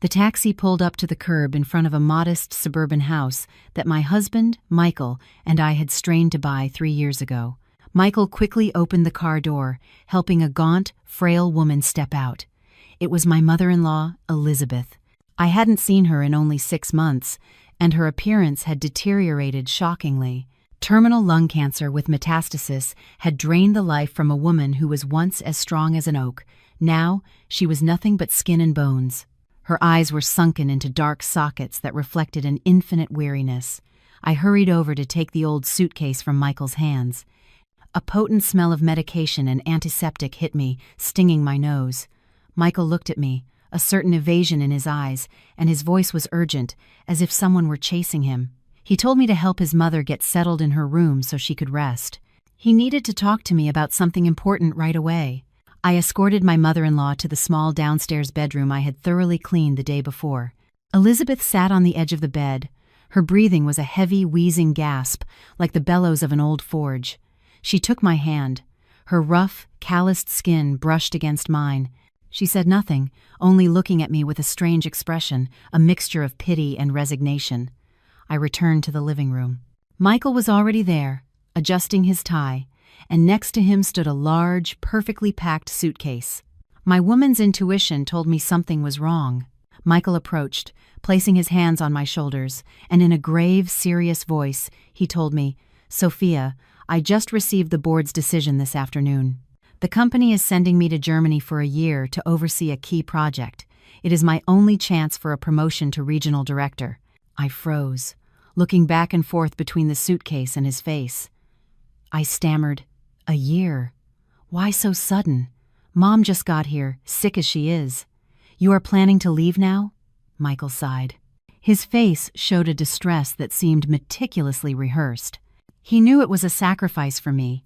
The taxi pulled up to the curb in front of a modest suburban house that my husband, Michael, and I had strained to buy 3 years ago. Michael quickly opened the car door, helping a gaunt, frail woman step out. It was my mother-in-law, Elizabeth. I hadn't seen her in only 6 months, and her appearance had deteriorated shockingly. Terminal lung cancer with metastasis had drained the life from a woman who was once as strong as an oak. Now, she was nothing but skin and bones. Her eyes were sunken into dark sockets that reflected an infinite weariness. I hurried over to take the old suitcase from Michael's hands. A potent smell of medication and antiseptic hit me, stinging my nose. Michael looked at me, a certain evasion in his eyes, and his voice was urgent, as if someone were chasing him. He told me to help his mother get settled in her room so she could rest. He needed to talk to me about something important right away. I escorted my mother-in-law to the small downstairs bedroom I had thoroughly cleaned the day before. Elizabeth sat on the edge of the bed. Her breathing was a heavy, wheezing gasp, like the bellows of an old forge. She took my hand. Her rough, calloused skin brushed against mine. She said nothing, only looking at me with a strange expression, a mixture of pity and resignation. I returned to the living room. Michael was already there, adjusting his tie, and next to him stood a large, perfectly packed suitcase. My woman's intuition told me something was wrong. Michael approached, placing his hands on my shoulders, and in a grave, serious voice, he told me, "Sophia, I just received the board's decision this afternoon. The company is sending me to Germany for a year to oversee a key project. It is my only chance for a promotion to regional director." I froze, looking back and forth between the suitcase and his face. I stammered, "A year? Why so sudden? Mom just got here, sick as she is. You are planning to leave now?" Michael sighed. His face showed a distress that seemed meticulously rehearsed. He knew it was a sacrifice for me,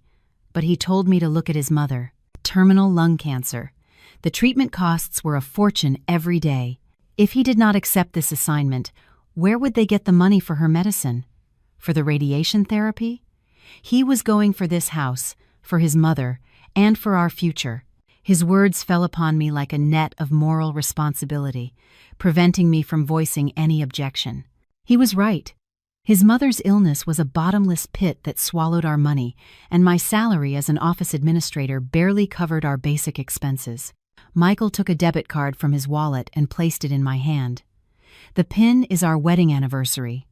but he told me to look at his mother. Terminal lung cancer. The treatment costs were a fortune every day. If he did not accept this assignment, where would they get the money for her medicine? For the radiation therapy? He was going for this house, for his mother, and for our future. His words fell upon me like a net of moral responsibility, preventing me from voicing any objection. He was right. His mother's illness was a bottomless pit that swallowed our money, and my salary as an office administrator barely covered our basic expenses. Michael took a debit card from his wallet and placed it in my hand. "The PIN is our wedding anniversary.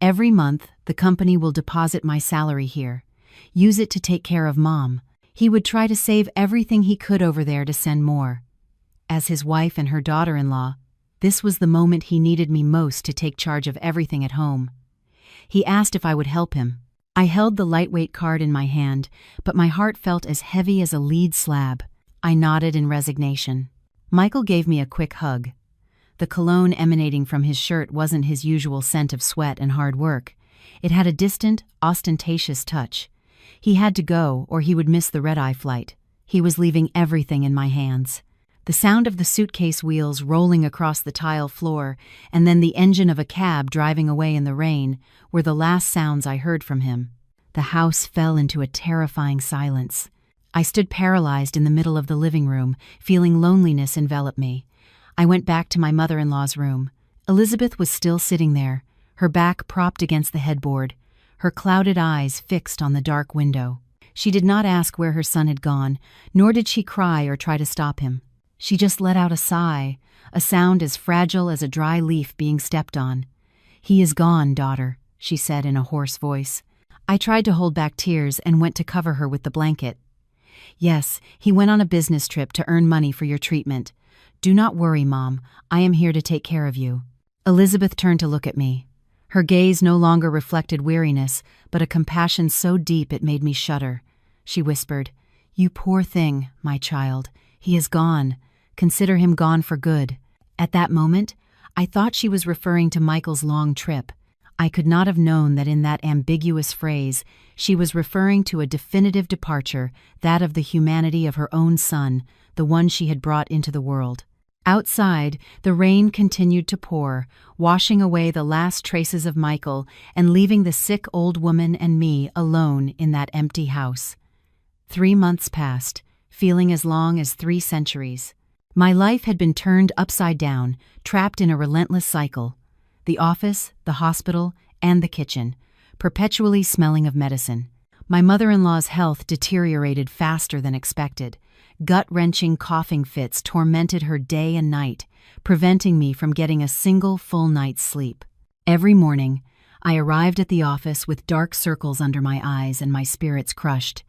Every month, the company will deposit my salary here. Use it to take care of Mom." He would try to save everything he could over there to send more. As his wife and her daughter-in-law, this was the moment he needed me most to take charge of everything at home. He asked if I would help him. I held the lightweight card in my hand, but my heart felt as heavy as a lead slab. I nodded in resignation. Michael gave me a quick hug. The cologne emanating from his shirt wasn't his usual scent of sweat and hard work. It had a distant, ostentatious touch. He had to go, or he would miss the red-eye flight. He was leaving everything in my hands. The sound of the suitcase wheels rolling across the tile floor, and then the engine of a cab driving away in the rain, were the last sounds I heard from him. The house fell into a terrifying silence. I stood paralyzed in the middle of the living room, feeling loneliness envelop me. I went back to my mother-in-law's room. Elizabeth was still sitting there, her back propped against the headboard, her clouded eyes fixed on the dark window. She did not ask where her son had gone, nor did she cry or try to stop him. She just let out a sigh, a sound as fragile as a dry leaf being stepped on. "He is gone, daughter," she said in a hoarse voice. I tried to hold back tears and went to cover her with the blanket. "Yes, he went on a business trip to earn money for your treatment. Do not worry, Mom. I am here to take care of you." Elizabeth turned to look at me. Her gaze no longer reflected weariness, but a compassion so deep it made me shudder. She whispered, "You poor thing, my child. He is gone. Consider him gone for good." At that moment, I thought she was referring to Michael's long trip. I could not have known that in that ambiguous phrase, she was referring to a definitive departure, that of the humanity of her own son, the one she had brought into the world. Outside, the rain continued to pour, washing away the last traces of Michael and leaving the sick old woman and me alone in that empty house. 3 months passed, feeling as long as 3 centuries. My life had been turned upside down, trapped in a relentless cycle. The office, the hospital, and the kitchen, perpetually smelling of medicine. My mother-in-law's health deteriorated faster than expected. Gut-wrenching coughing fits tormented her day and night, preventing me from getting a single full night's sleep. Every morning, I arrived at the office with dark circles under my eyes and my spirits crushed.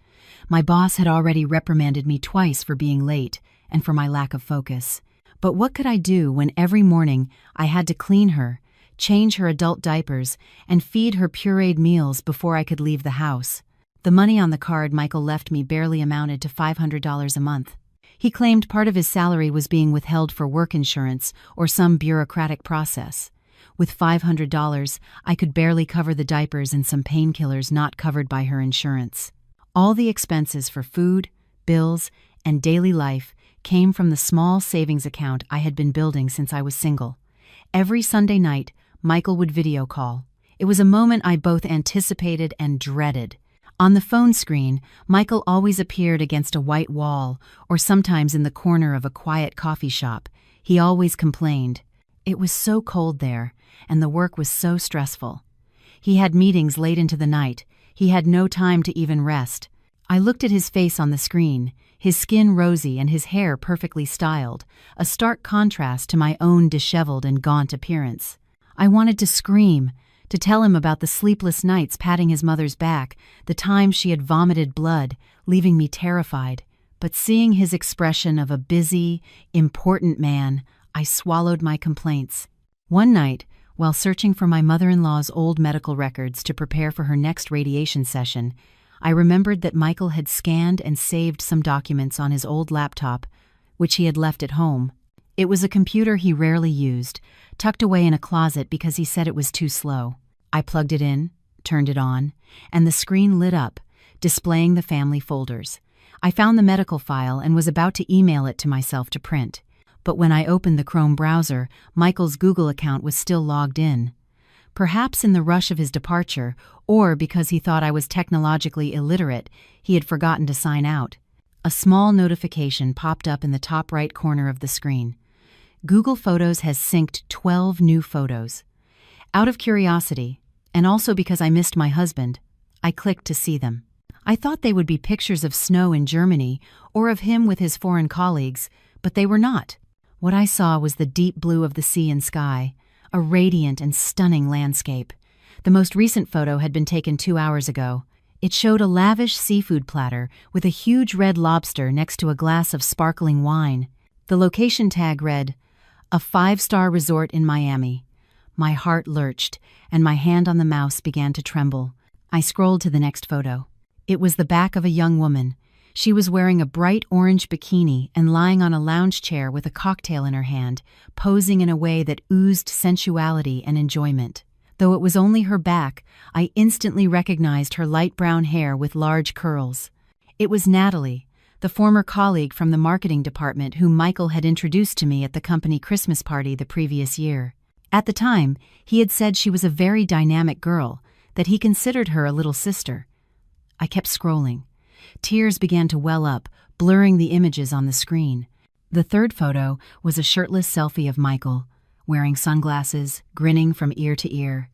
My boss had already reprimanded me twice for being late and for my lack of focus. But what could I do when every morning I had to clean her, change her adult diapers, and feed her pureed meals before I could leave the house? The money on the card Michael left me barely amounted to $500 a month. He claimed part of his salary was being withheld for work insurance or some bureaucratic process. With $500, I could barely cover the diapers and some painkillers not covered by her insurance. All the expenses for food, bills, and daily life came from the small savings account I had been building since I was single. Every Sunday night, Michael would video call. It was a moment I both anticipated and dreaded. On the phone screen, Michael always appeared against a white wall or sometimes in the corner of a quiet coffee shop. He always complained. It was so cold there, and the work was so stressful. He had meetings late into the night. He had no time to even rest. I looked at his face on the screen, his skin rosy and his hair perfectly styled, a stark contrast to my own disheveled and gaunt appearance. I wanted to scream, to tell him about the sleepless nights patting his mother's back, the times she had vomited blood, leaving me terrified. But seeing his expression of a busy, important man, I swallowed my complaints. One night, while searching for my mother-in-law's old medical records to prepare for her next radiation session, I remembered that Michael had scanned and saved some documents on his old laptop, which he had left at home. It was a computer he rarely used, tucked away in a closet because he said it was too slow. I plugged it in, turned it on, and the screen lit up, displaying the family folders. I found the medical file and was about to email it to myself to print. But when I opened the Chrome browser, Michael's Google account was still logged in. Perhaps in the rush of his departure, or because he thought I was technologically illiterate, he had forgotten to sign out. A small notification popped up in the top right corner of the screen. Google Photos has synced 12 new photos. Out of curiosity, and also because I missed my husband, I clicked to see them. I thought they would be pictures of snow in Germany or of him with his foreign colleagues, but they were not. What I saw was the deep blue of the sea and sky, a radiant and stunning landscape. The most recent photo had been taken 2 hours ago. It showed a lavish seafood platter with a huge red lobster next to a glass of sparkling wine. The location tag read, "A 5-star resort in Miami." My heart lurched, and my hand on the mouse began to tremble. I scrolled to the next photo. It was the back of a young woman. She was wearing a bright orange bikini and lying on a lounge chair with a cocktail in her hand, posing in a way that oozed sensuality and enjoyment. Though it was only her back, I instantly recognized her light brown hair with large curls. It was Natalie, the former colleague from the marketing department whom Michael had introduced to me at the company Christmas party the previous year. At the time, he had said she was a very dynamic girl, that he considered her a little sister. I kept scrolling. Tears began to well up, blurring the images on the screen. The third photo was a shirtless selfie of Michael, wearing sunglasses, grinning from ear to ear.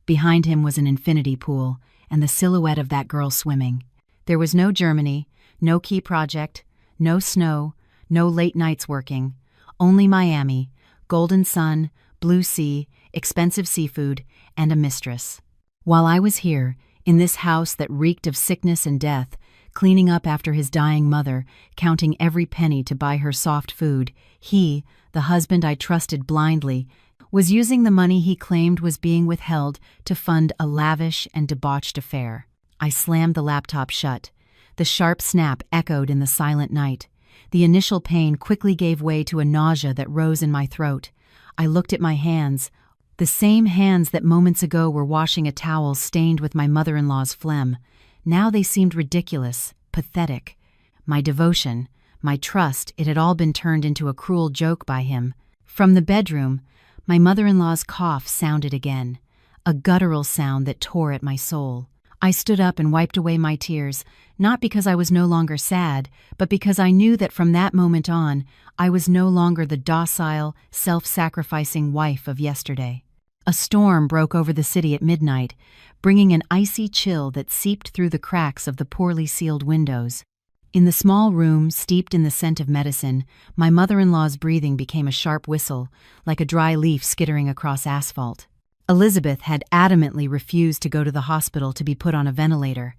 Behind him was an infinity pool, and the silhouette of that girl swimming. There was no Germany, no key project, no snow, no late nights working, only Miami, golden sun, blue sea, expensive seafood, and a mistress. While I was here, in this house that reeked of sickness and death, cleaning up after his dying mother, counting every penny to buy her soft food, he, the husband I trusted blindly, was using the money he claimed was being withheld to fund a lavish and debauched affair. I slammed the laptop shut. The sharp snap echoed in the silent night. The initial pain quickly gave way to a nausea that rose in my throat. I looked at my hands, the same hands that moments ago were washing a towel stained with my mother-in-law's phlegm. Now they seemed ridiculous, pathetic. My devotion, my trust, it had all been turned into a cruel joke by him. From the bedroom, my mother-in-law's cough sounded again, a guttural sound that tore at my soul. I stood up and wiped away my tears, not because I was no longer sad, but because I knew that from that moment on, I was no longer the docile, self-sacrificing wife of yesterday. A storm broke over the city at midnight, bringing an icy chill that seeped through the cracks of the poorly sealed windows. In the small room, steeped in the scent of medicine, my mother-in-law's breathing became a sharp whistle, like a dry leaf skittering across asphalt. Elizabeth had adamantly refused to go to the hospital to be put on a ventilator.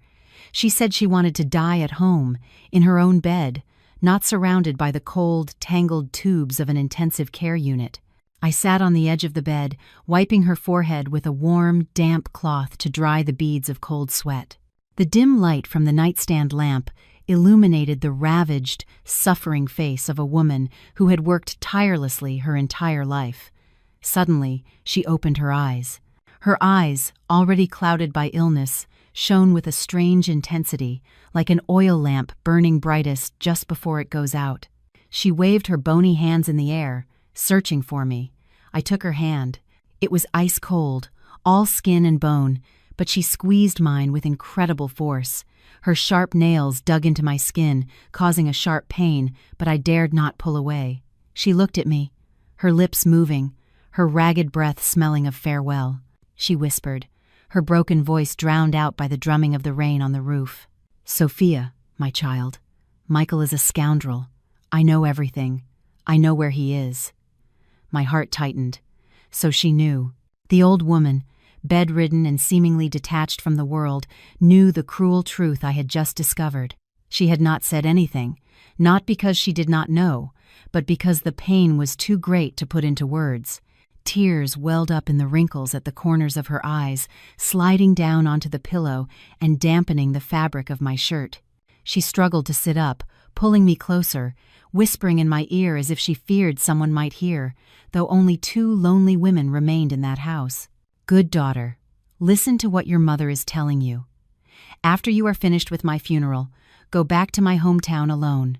She said she wanted to die at home, in her own bed, not surrounded by the cold, tangled tubes of an intensive care unit. I sat on the edge of the bed, wiping her forehead with a warm, damp cloth to dry the beads of cold sweat. The dim light from the nightstand lamp illuminated the ravaged, suffering face of a woman who had worked tirelessly her entire life. Suddenly, she opened her eyes. Her eyes, already clouded by illness, shone with a strange intensity, like an oil lamp burning brightest just before it goes out. She waved her bony hands in the air, searching for me. I took her hand. It was ice cold, all skin and bone, but she squeezed mine with incredible force. Her sharp nails dug into my skin, causing a sharp pain, but I dared not pull away. She looked at me, her lips moving, her ragged breath smelling of farewell. She whispered, her broken voice drowned out by the drumming of the rain on the roof. "Sophia, my child, Michael is a scoundrel. I know everything. I know where he is." My heart tightened. So she knew. The old woman, bedridden and seemingly detached from the world, knew the cruel truth I had just discovered. She had not said anything, not because she did not know, but because the pain was too great to put into words. Tears welled up in the wrinkles at the corners of her eyes, sliding down onto the pillow and dampening the fabric of my shirt. She struggled to sit up, pulling me closer, whispering in my ear as if she feared someone might hear, though only 2 lonely women remained in that house. "Good daughter, listen to what your mother is telling you. After you are finished with my funeral, go back to my hometown alone.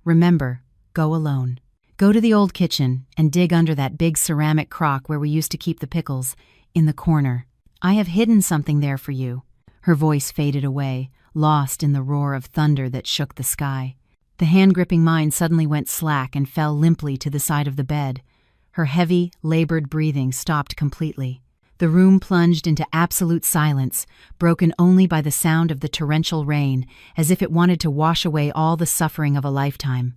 Remember, go alone. Go to the old kitchen and dig under that big ceramic crock where we used to keep the pickles, in the corner. I have hidden something there for you." Her voice faded away, lost in the roar of thunder that shook the sky. The hand gripping mine suddenly went slack and fell limply to the side of the bed. Her heavy, labored breathing stopped completely. The room plunged into absolute silence, broken only by the sound of the torrential rain, as if it wanted to wash away all the suffering of a lifetime.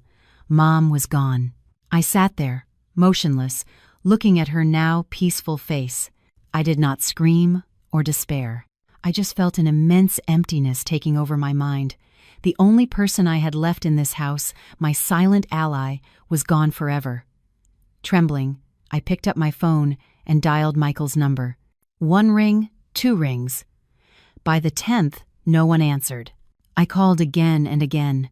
Mom was gone. I sat there, motionless, looking at her now peaceful face. I did not scream or despair. I just felt an immense emptiness taking over my mind. The only person I had left in this house, my silent ally, was gone forever. Trembling, I picked up my phone and dialed Michael's number. 1 ring, 2 rings. By the 10th, no one answered. I called again and again.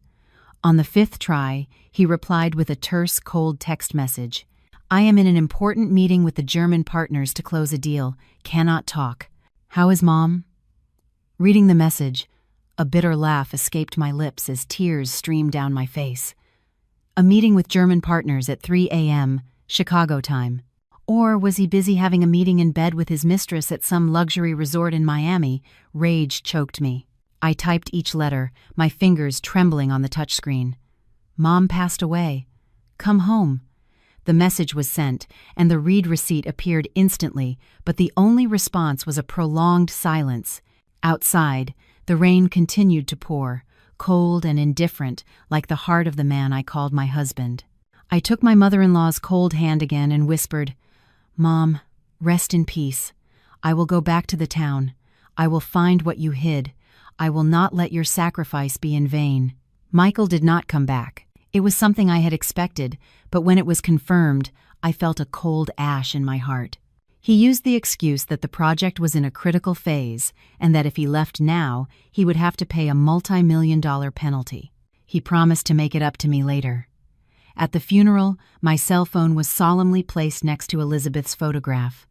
On the 5th try, he replied with a terse, cold text message. "I am in an important meeting with the German partners to close a deal. Cannot talk. How is Mom?" Reading the message, a bitter laugh escaped my lips as tears streamed down my face. A meeting with German partners at 3 a.m., Chicago time. Or was he busy having a meeting in bed with his mistress at some luxury resort in Miami? Rage choked me. I typed each letter, my fingers trembling on the touchscreen. "Mom passed away. Come home." The message was sent, and the read receipt appeared instantly, but the only response was a prolonged silence. Outside, the rain continued to pour, cold and indifferent, like the heart of the man I called my husband. I took my mother-in-law's cold hand again and whispered, "Mom, rest in peace. I will go back to the town. I will find what you hid. I will not let your sacrifice be in vain." Michael did not come back. It was something I had expected, but when it was confirmed, I felt a cold ash in my heart. He used the excuse that the project was in a critical phase and that if he left now, he would have to pay a multi-million-dollar penalty. He promised to make it up to me later. At the funeral, my cell phone was solemnly placed next to Elizabeth's photograph.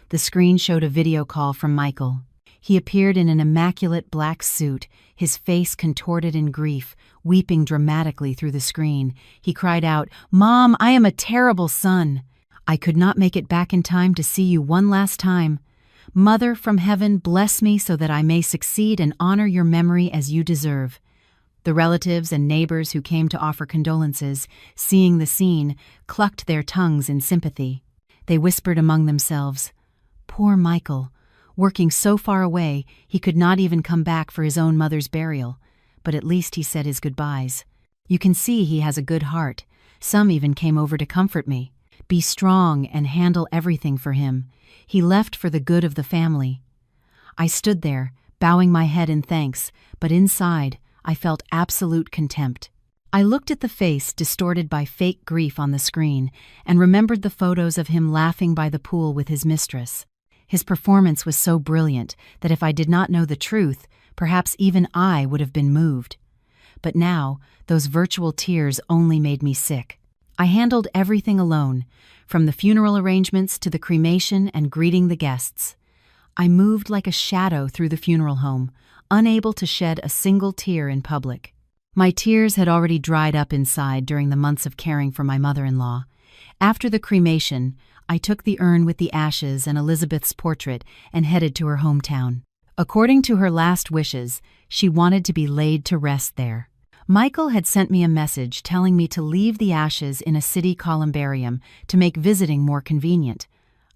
The screen showed a video call from Michael. He appeared in an immaculate black suit, his face contorted in grief, weeping dramatically through the screen. He cried out, "Mom, I am a terrible son. I could not make it back in time to see you one last time. Mother from heaven, bless me so that I may succeed and honor your memory as you deserve. The relatives and neighbors who came to offer condolences, seeing the scene, clucked their tongues in sympathy. They whispered among themselves, "Poor Michael, working so far away he could not even come back for his own mother's burial, but at least he said his goodbyes. You can see he has a good heart. Some even came over to comfort me. Be strong and handle everything for him. He left for the good of the family." I stood there, bowing my head in thanks, but inside, I felt absolute contempt. I looked at the face distorted by fake grief on the screen and remembered the photos of him laughing by the pool with his mistress. His performance was so brilliant that if I did not know the truth, perhaps even I would have been moved. But now, those virtual tears only made me sick. I handled everything alone, from the funeral arrangements to the cremation and greeting the guests. I moved like a shadow through the funeral home, unable to shed a single tear in public. My tears had already dried up inside during the months of caring for my mother-in-law. After the cremation, I took the urn with the ashes and Elizabeth's portrait and headed to her hometown. According to her last wishes, she wanted to be laid to rest there. Michael had sent me a message telling me to leave the ashes in a city columbarium to make visiting more convenient.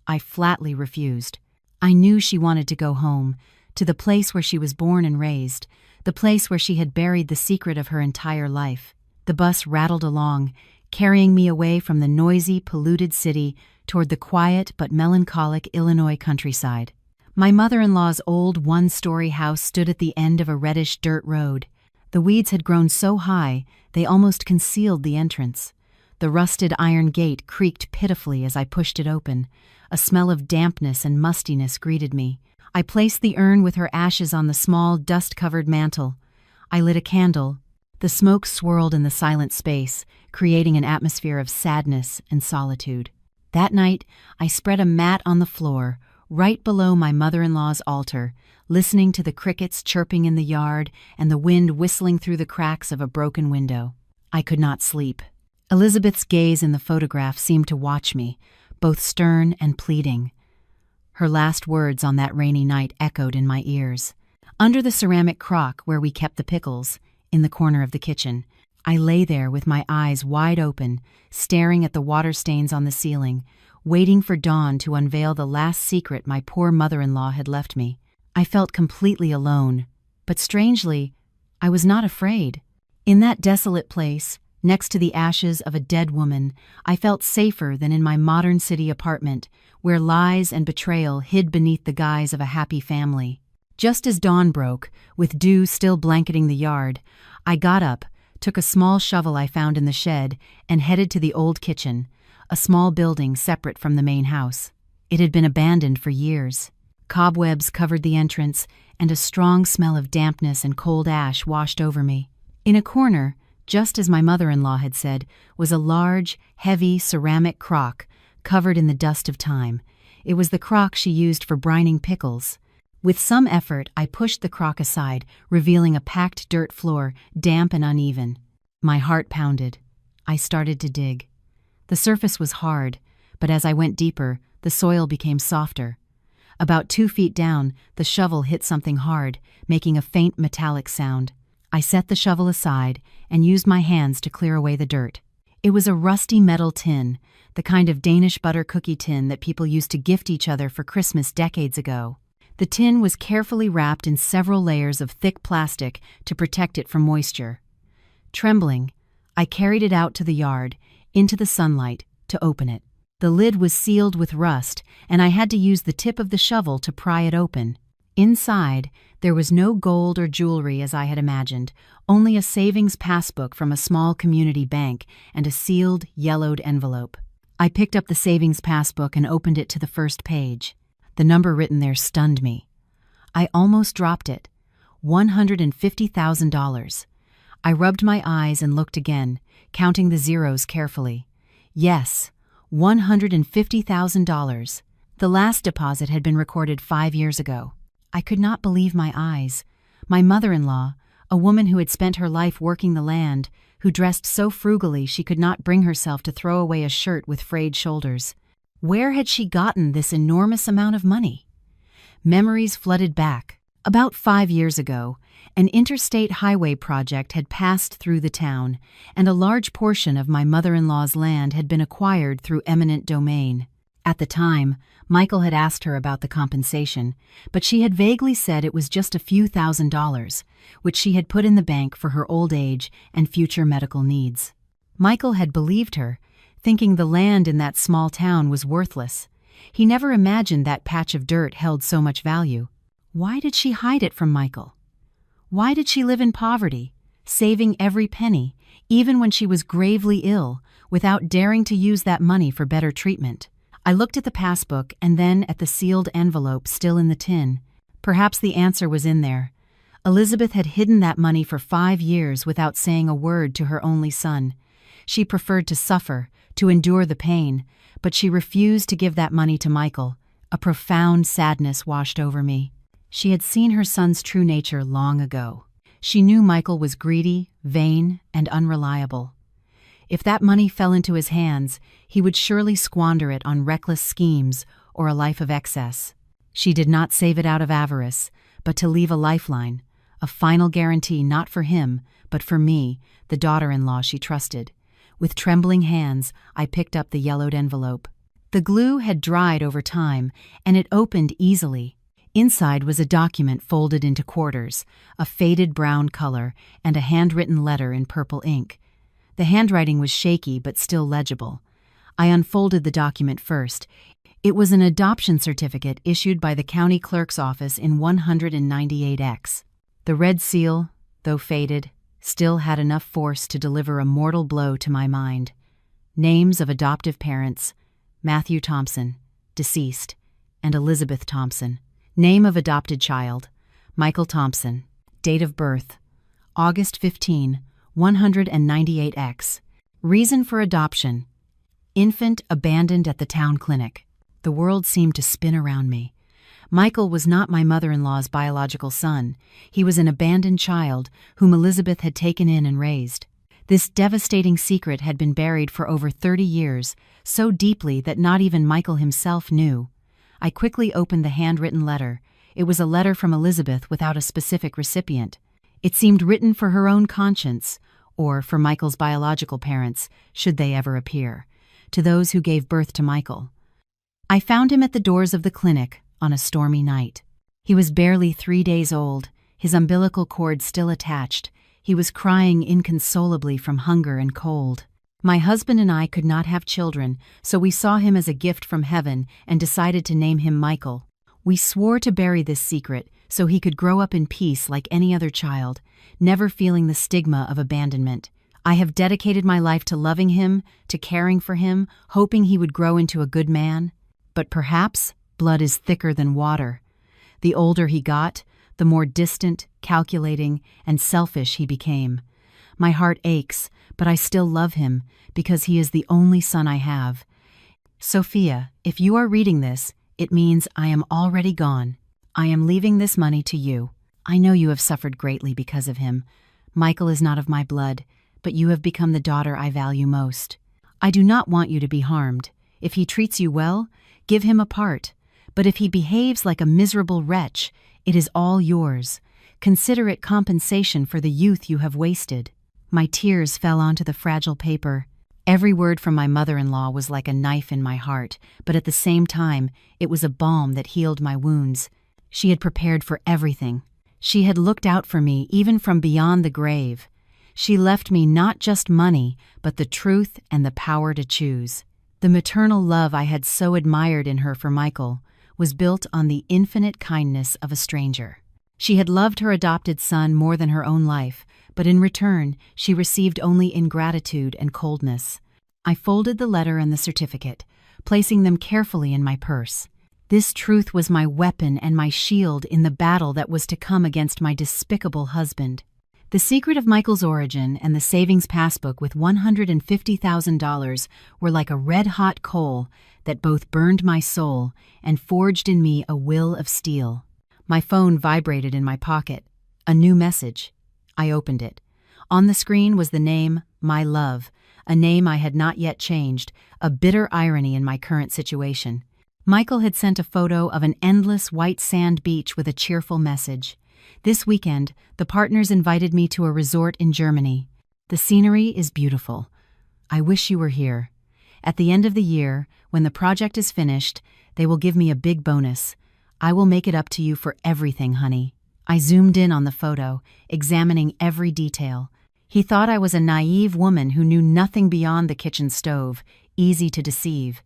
I flatly refused. I knew she wanted to go home, to the place where she was born and raised, the place where she had buried the secret of her entire life. The bus rattled along, carrying me away from the noisy, polluted city toward the quiet but melancholic Illinois countryside. My mother-in-law's old one-story house stood at the end of a reddish dirt road. The weeds had grown so high, they almost concealed the entrance. The rusted iron gate creaked pitifully as I pushed it open. A smell of dampness and mustiness greeted me. I placed the urn with her ashes on the small, dust-covered mantel. I lit a candle. The smoke swirled in the silent space, creating an atmosphere of sadness and solitude. That night, I spread a mat on the floor, right below my mother-in-law's altar, listening to the crickets chirping in the yard and the wind whistling through the cracks of a broken window. I could not sleep. Elizabeth's gaze in the photograph seemed to watch me, both stern and pleading. Her last words on that rainy night echoed in my ears. Under the ceramic crock where we kept the pickles, in the corner of the kitchen, I lay there with my eyes wide open, staring at the water stains on the ceiling, waiting for dawn to unveil the last secret my poor mother-in-law had left me. I felt completely alone, but strangely, I was not afraid. In that desolate place, next to the ashes of a dead woman, I felt safer than in my modern city apartment, where lies and betrayal hid beneath the guise of a happy family. Just as dawn broke, with dew still blanketing the yard, I got up, took a small shovel I found in the shed, and headed to the old kitchen, a small building separate from the main house. It had been abandoned for years. Cobwebs covered the entrance, and a strong smell of dampness and cold ash washed over me. In a corner, just as my mother-in-law had said, was a large, heavy ceramic crock covered in the dust of time. It was the crock she used for brining pickles. With some effort, I pushed the crock aside, revealing a packed dirt floor, damp and uneven. My heart pounded. I started to dig. The surface was hard, but as I went deeper, the soil became softer. About 2 feet down, the shovel hit something hard, making a faint metallic sound. I set the shovel aside and used my hands to clear away the dirt. It was a rusty metal tin, the kind of Danish butter cookie tin that people used to gift each other for Christmas decades ago. The tin was carefully wrapped in several layers of thick plastic to protect it from moisture. Trembling, I carried it out to the yard, into the sunlight, to open it. The lid was sealed with rust, and I had to use the tip of the shovel to pry it open. Inside, there was no gold or jewelry as I had imagined, only a savings passbook from a small community bank and a sealed, yellowed envelope. I picked up the savings passbook and opened it to the first page. The number written there stunned me. I almost dropped it. $150,000. I rubbed my eyes and looked again, counting the zeros carefully. Yes, $150,000. The last deposit had been recorded 5 years ago. I could not believe my eyes. My mother-in-law, a woman who had spent her life working the land, who dressed so frugally she could not bring herself to throw away a shirt with frayed shoulders. Where had she gotten this enormous amount of money? Memories flooded back. About 5 years ago, an interstate highway project had passed through the town, and a large portion of my mother-in-law's land had been acquired through eminent domain. At the time, Michael had asked her about the compensation, but she had vaguely said it was just a few $1,000s, which she had put in the bank for her old age and future medical needs. Michael had believed her, thinking the land in that small town was worthless. He never imagined that patch of dirt held so much value. Why did she hide it from Michael? Why did she live in poverty, saving every penny, even when she was gravely ill, without daring to use that money for better treatment? I looked at the passbook and then at the sealed envelope still in the tin. Perhaps the answer was in there. Elizabeth had hidden that money for 5 years without saying a word to her only son. She preferred to suffer, to endure the pain, but she refused to give that money to Michael. A profound sadness washed over me. She had seen her son's true nature long ago. She knew Michael was greedy, vain, and unreliable. If that money fell into his hands, he would surely squander it on reckless schemes or a life of excess. She did not save it out of avarice, but to leave a lifeline, a final guarantee not for him, but for me, the daughter-in-law she trusted. With trembling hands, I picked up the yellowed envelope. The glue had dried over time, and it opened easily. Inside was a document folded into quarters, a faded brown color, and a handwritten letter in purple ink. The handwriting was shaky but still legible. I unfolded the document first. It was an adoption certificate issued by the county clerk's office in 198X. The red seal, though faded, still had enough force to deliver a mortal blow to my mind. Names of adoptive parents: Matthew Thompson, deceased, and Elizabeth Thompson. Name of adopted child: Michael Thompson. Date of birth: August 15, 198X. Reason for adoption: infant abandoned at the town clinic. The world seemed to spin around me. Michael was not my mother-in-law's biological son. He was an abandoned child whom Elizabeth had taken in and raised. This devastating secret had been buried for over 30 years, so deeply that not even Michael himself knew. I quickly opened the handwritten letter. It was a letter from Elizabeth without a specific recipient. It seemed written for her own conscience, or for Michael's biological parents, should they ever appear, to those who gave birth to Michael. I found him at the doors of the clinic on a stormy night. He was barely 3 days old, his umbilical cord still attached. He was crying inconsolably from hunger and cold. My husband and I could not have children, so we saw him as a gift from heaven and decided to name him Michael. We swore to bury this secret so he could grow up in peace like any other child, never feeling the stigma of abandonment. I have dedicated my life to loving him, to caring for him, hoping he would grow into a good man. But perhaps blood is thicker than water. The older he got, the more distant, calculating, and selfish he became. My heart aches, but I still love him because he is the only son I have. Sophia, if you are reading this, it means I am already gone. I am leaving this money to you. I know you have suffered greatly because of him. Michael is not of my blood, but you have become the daughter I value most. I do not want you to be harmed. If he treats you well, give him a part. But if he behaves like a miserable wretch, it is all yours. Consider it compensation for the youth you have wasted. My tears fell onto the fragile paper. Every word from my mother-in-law was like a knife in my heart, but at the same time, it was a balm that healed my wounds. She had prepared for everything. She had looked out for me even from beyond the grave. She left me not just money, but the truth and the power to choose. The maternal love I had so admired in her for Michael was built on the infinite kindness of a stranger. She had loved her adopted son more than her own life, but in return, she received only ingratitude and coldness. I folded the letter and the certificate, placing them carefully in my purse. This truth was my weapon and my shield in the battle that was to come against my despicable husband. The secret of Michael's origin and the savings passbook with $150,000 were like a red-hot coal that both burned my soul and forged in me a will of steel. My phone vibrated in my pocket. A new message. I opened it. On the screen was the name, My Love, a name I had not yet changed, a bitter irony in my current situation. Michael had sent a photo of an endless white sand beach with a cheerful message. This weekend, the partners invited me to a resort in Germany. The scenery is beautiful. I wish you were here. At the end of the year, when the project is finished, they will give me a big bonus. I will make it up to you for everything, honey. I zoomed in on the photo, examining every detail. He thought I was a naive woman who knew nothing beyond the kitchen stove, easy to deceive.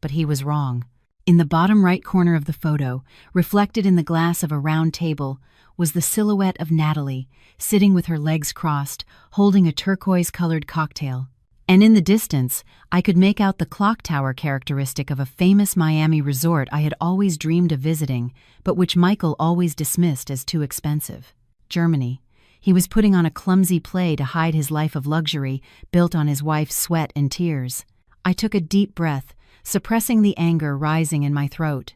But he was wrong. In the bottom right corner of the photo, reflected in the glass of a round table, was the silhouette of Natalie, sitting with her legs crossed, holding a turquoise-colored cocktail. And in the distance, I could make out the clock tower characteristic of a famous Miami resort I had always dreamed of visiting, but which Michael always dismissed as too expensive. Germany. He was putting on a clumsy play to hide his life of luxury, built on his wife's sweat and tears. I took a deep breath, suppressing the anger rising in my throat.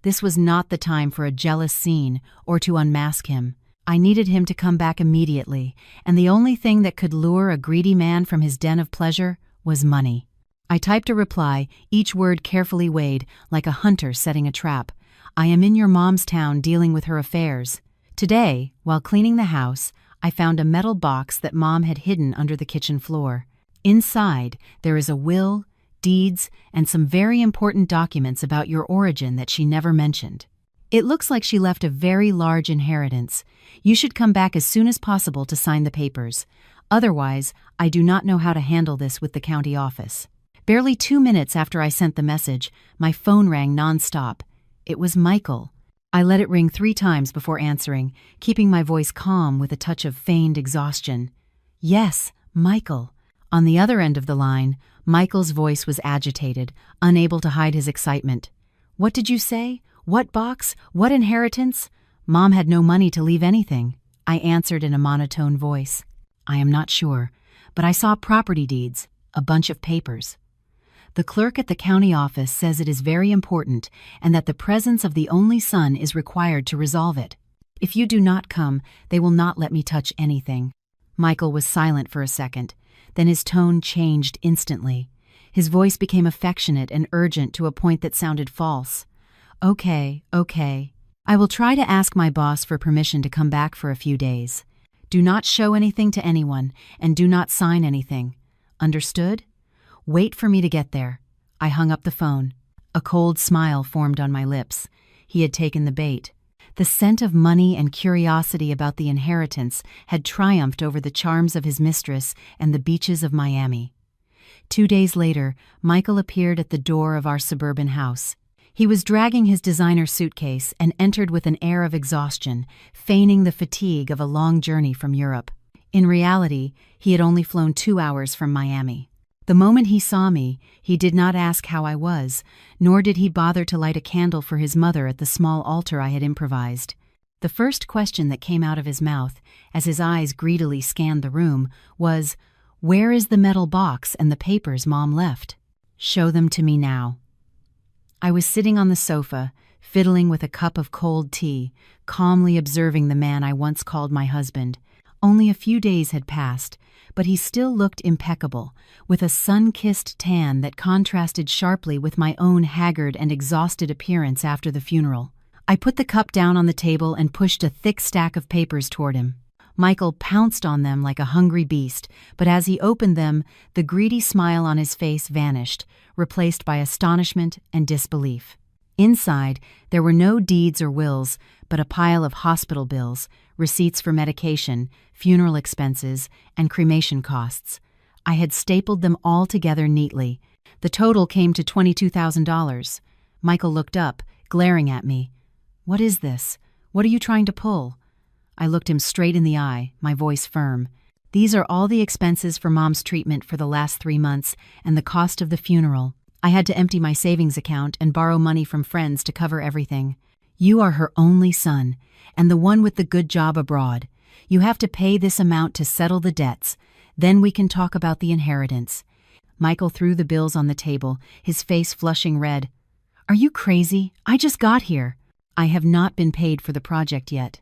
This was not the time for a jealous scene or to unmask him. I needed him to come back immediately, and the only thing that could lure a greedy man from his den of pleasure was money. I typed a reply, each word carefully weighed, like a hunter setting a trap. I am in your mom's town dealing with her affairs. Today, while cleaning the house, I found a metal box that Mom had hidden under the kitchen floor. Inside, there is a will, deeds, and some very important documents about your origin that she never mentioned. It looks like she left a very large inheritance. You should come back as soon as possible to sign the papers. Otherwise, I do not know how to handle this with the county office. Barely 2 minutes after I sent the message, my phone rang nonstop. It was Michael. I let it ring 3 times before answering, keeping my voice calm with a touch of feigned exhaustion. Yes, Michael. On the other end of the line, Michael's voice was agitated, unable to hide his excitement. What did you say? What box? What inheritance? Mom had no money to leave anything. I answered in a monotone voice. I am not sure, but I saw property deeds, a bunch of papers. The clerk at the county office says it is very important and that the presence of the only son is required to resolve it. If you do not come, they will not let me touch anything. Michael was silent for a second. Then his tone changed instantly. His voice became affectionate and urgent to a point that sounded false. Okay. I will try to ask my boss for permission to come back for a few days. Do not show anything to anyone, and do not sign anything. Understood? Wait for me to get there. I hung up the phone. A cold smile formed on my lips. He had taken the bait. The scent of money and curiosity about the inheritance had triumphed over the charms of his mistress and the beaches of Miami. 2 days later, Michael appeared at the door of our suburban house. He was dragging his designer suitcase and entered with an air of exhaustion, feigning the fatigue of a long journey from Europe. In reality, he had only flown 2 hours from Miami. The moment he saw me, he did not ask how I was, nor did he bother to light a candle for his mother at the small altar I had improvised. The first question that came out of his mouth, as his eyes greedily scanned the room, was, "Where is the metal box and the papers Mom left? Show them to me now." I was sitting on the sofa, fiddling with a cup of cold tea, calmly observing the man I once called my husband. Only a few days had passed, but he still looked impeccable, with a sun-kissed tan that contrasted sharply with my own haggard and exhausted appearance after the funeral. I put the cup down on the table and pushed a thick stack of papers toward him. Michael pounced on them like a hungry beast, but as he opened them, the greedy smile on his face vanished, replaced by astonishment and disbelief. Inside, there were no deeds or wills, but a pile of hospital bills, receipts for medication, funeral expenses, and cremation costs. I had stapled them all together neatly. The total came to $22,000. Michael looked up, glaring at me. "What is this? What are you trying to pull?" I looked him straight in the eye, my voice firm. "These are all the expenses for Mom's treatment for the last 3 months and the cost of the funeral. I had to empty my savings account and borrow money from friends to cover everything. You are her only son, and the one with the good job abroad. You have to pay this amount to settle the debts. Then we can talk about the inheritance." Michael threw the bills on the table, his face flushing red. "Are you crazy? I just got here." "I have not been paid for the project yet.